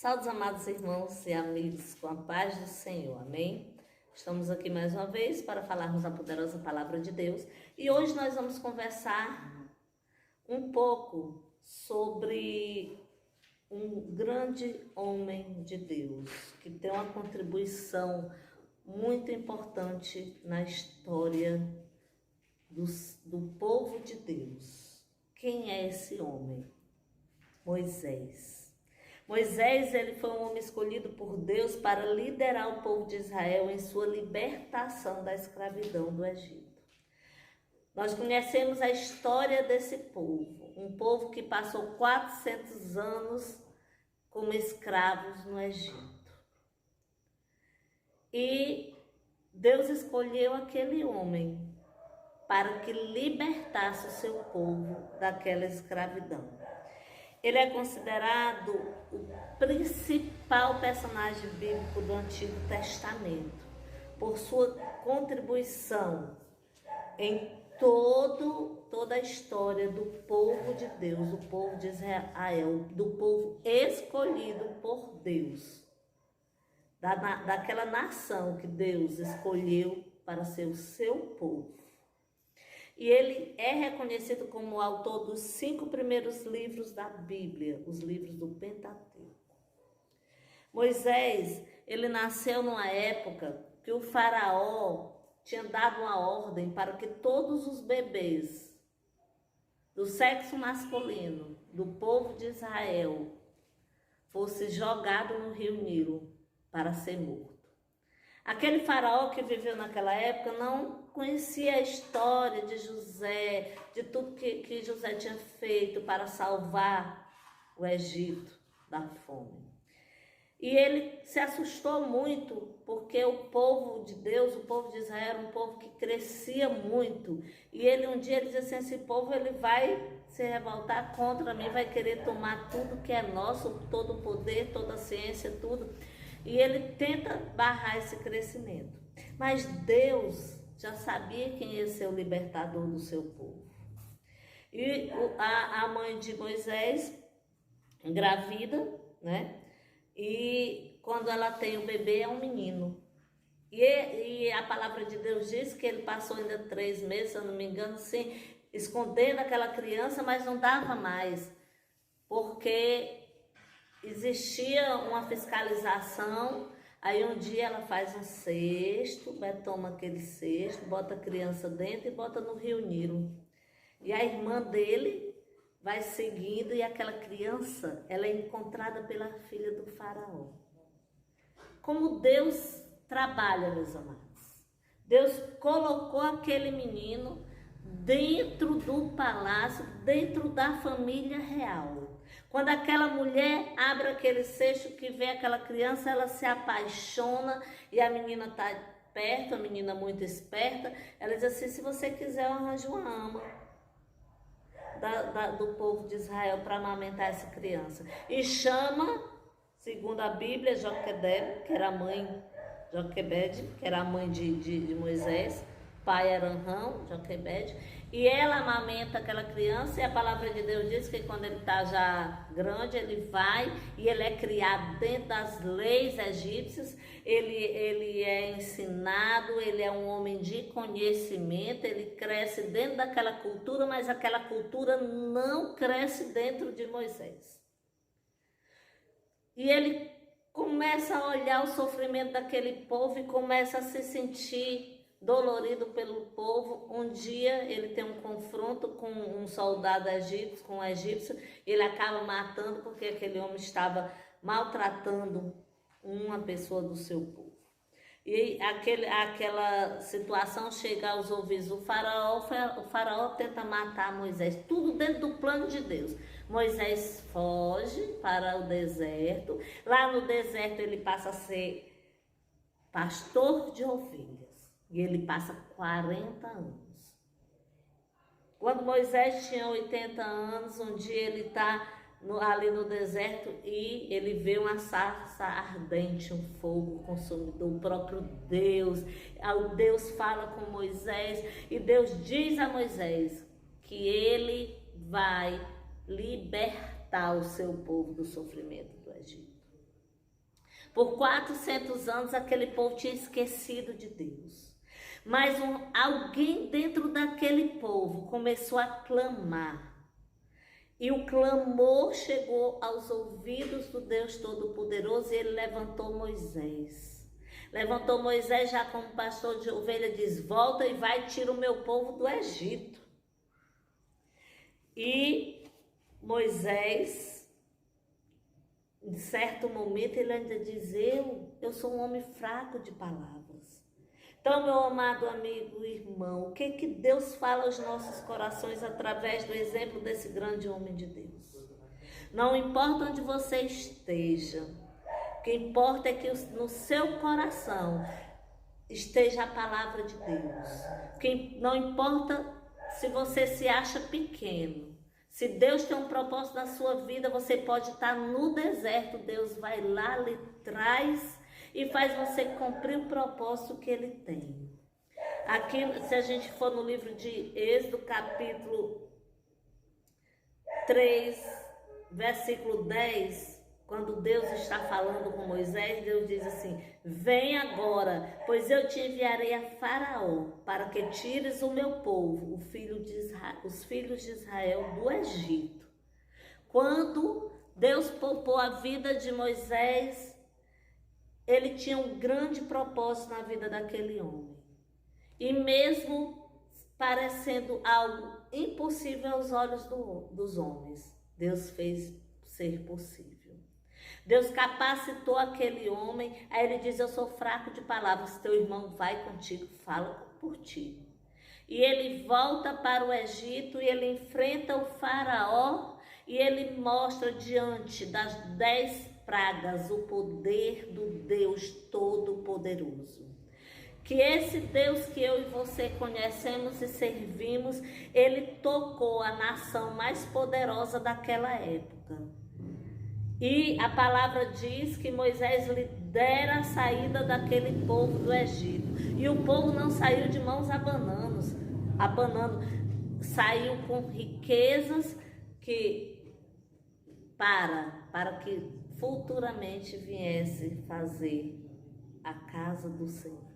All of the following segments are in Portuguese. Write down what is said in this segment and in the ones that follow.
Saudos, amados irmãos e amigos, com a paz do Senhor, amém? Estamos aqui mais uma vez para falarmos a poderosa palavra de Deus e hoje nós vamos conversar um pouco sobre um grande homem de Deus que tem uma contribuição muito importante na história do povo de Deus. Quem é esse homem? Moisés. Moisés, ele foi um homem escolhido por Deus para liderar o povo de Israel em sua libertação da escravidão do Egito. Nós conhecemos a história desse povo, um povo que passou 400 anos como escravos no Egito. E Deus escolheu aquele homem para que libertasse o seu povo daquela escravidão. Ele é considerado o principal personagem bíblico do Antigo Testamento, por sua contribuição em toda a história do povo de Deus, do povo de Israel, do povo escolhido por Deus, daquela nação que Deus escolheu para ser o seu povo. E ele é reconhecido como o autor dos 5 primeiros livros da Bíblia, os livros do Pentateuco. Moisés, ele nasceu numa época que o faraó tinha dado uma ordem para que todos os bebês do sexo masculino do povo de Israel fossem jogados no rio Nilo para ser morto. Aquele faraó que viveu naquela época não conhecia a história de José, de tudo que José tinha feito para salvar o Egito da fome. E ele se assustou muito, porque o povo de Deus, o povo de Israel, era um povo que crescia muito. E ele um dia disse assim, esse povo ele vai se revoltar contra mim, vai querer tomar tudo que é nosso, todo o poder, toda a ciência, tudo. E ele tenta barrar esse crescimento. Mas Deus já sabia quem ia ser o libertador do seu povo. E a mãe de Moisés engravida, né? E quando ela tem o bebê é um menino. E a palavra de Deus diz que ele passou ainda 3 meses, se eu não me engano, assim, escondendo aquela criança, mas não dava mais. Porque existia uma fiscalização, aí um dia ela faz um cesto, toma aquele cesto, bota a criança dentro e bota no rio Nilo. E a irmã dele vai seguindo e aquela criança, ela é encontrada pela filha do faraó. Como Deus trabalha, meus amados. Deus colocou aquele menino dentro do palácio, dentro da família real. Quando aquela mulher abre aquele cesto que vê aquela criança, ela se apaixona e a menina está perto, a menina muito esperta, ela diz assim, se você quiser eu arranjo uma ama do povo de Israel para amamentar essa criança. E chama, segundo a Bíblia, Joquebede, que era a mãe, Joquebede, que era a mãe de Moisés, pai era Arão, Joquebede, e ela amamenta aquela criança e a palavra de Deus diz que quando ele está já grande, ele vai e ele é criado dentro das leis egípcias, ele é ensinado, ele é um homem de conhecimento, ele cresce dentro daquela cultura, mas aquela cultura não cresce dentro de Moisés. E ele começa a olhar o sofrimento daquele povo e começa a se sentir dolorido pelo povo. Um dia ele tem um confronto com um soldado egípcio, com um egípcio, ele acaba matando porque aquele homem estava maltratando uma pessoa do seu povo. E aquela situação chega aos ouvidos do faraó, o faraó tenta matar Moisés, tudo dentro do plano de Deus. Moisés foge para o deserto, lá no deserto ele passa a ser pastor de ovelhas. E ele passa 40 anos. Quando Moisés tinha 80 anos, um dia ele está ali no deserto e ele vê uma sarça ardente, um fogo consumidor, o próprio Deus. O Deus fala com Moisés e Deus diz a Moisés que ele vai libertar o seu povo do sofrimento do Egito. Por 400 anos aquele povo tinha esquecido de Deus. Mas alguém dentro daquele povo começou a clamar. E o clamor chegou aos ouvidos do Deus Todo-Poderoso e ele levantou Moisés. Levantou Moisés já como pastor de ovelha, diz: volta e vai, tira o meu povo do Egito. E Moisés, em certo momento, ele ainda diz: eu sou um homem fraco de palavras. Então, meu amado amigo e irmão, o que Deus fala aos nossos corações através do exemplo desse grande homem de Deus? Não importa onde você esteja, o que importa é que no seu coração esteja a palavra de Deus. Não importa se você se acha pequeno, se Deus tem um propósito na sua vida, você pode estar no deserto, Deus vai lá, lhe traz e faz você cumprir o propósito que Ele tem. Aqui, se a gente for no livro de Êxodo, capítulo 3, versículo 10, quando Deus está falando com Moisés, Deus diz assim: vem agora, pois eu te enviarei a Faraó, para que tires o meu povo, os filhos de Israel, do Egito. Quando Deus poupou a vida de Moisés, ele tinha um grande propósito na vida daquele homem. E mesmo parecendo algo impossível aos olhos dos homens, Deus fez ser possível. Deus capacitou aquele homem. Aí ele diz: eu sou fraco de palavras, teu irmão vai contigo, fala por ti. E ele volta para o Egito e ele enfrenta o Faraó e ele mostra diante das 10 pragas o poder do Deus Todo-Poderoso. Que esse Deus que eu e você conhecemos e servimos, ele tocou a nação mais poderosa daquela época. E a palavra diz que Moisés lidera a saída daquele povo do Egito. E o povo não saiu de mãos abanando, saiu com riquezas para que futuramente viesse fazer a casa do Senhor.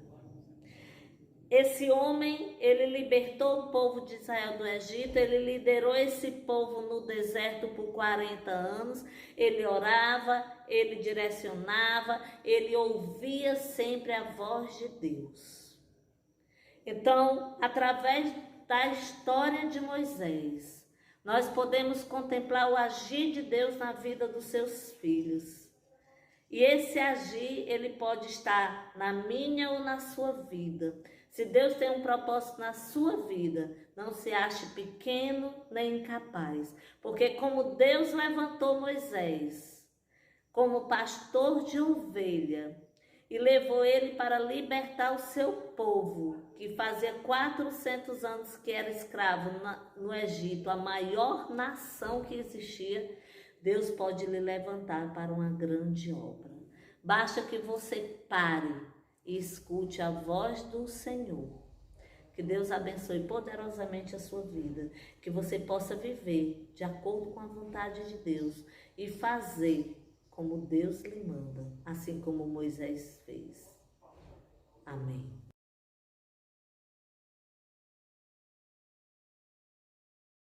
Esse homem, ele libertou o povo de Israel do Egito, ele liderou esse povo no deserto por 40 anos, ele orava, ele direcionava, ele ouvia sempre a voz de Deus. Então, através da história de Moisés, nós podemos contemplar o agir de Deus na vida dos seus filhos. E esse agir, ele pode estar na minha ou na sua vida. Se Deus tem um propósito na sua vida, não se ache pequeno nem incapaz. Porque como Deus levantou Moisés como pastor de ovelha e levou ele para libertar o seu povo, que fazia 400 anos que era escravo no Egito, a maior nação que existia, Deus pode lhe levantar para uma grande obra. Basta que você pare e escute a voz do Senhor. Que Deus abençoe poderosamente a sua vida. Que você possa viver de acordo com a vontade de Deus e fazer como Deus lhe manda, assim como Moisés fez. Amém.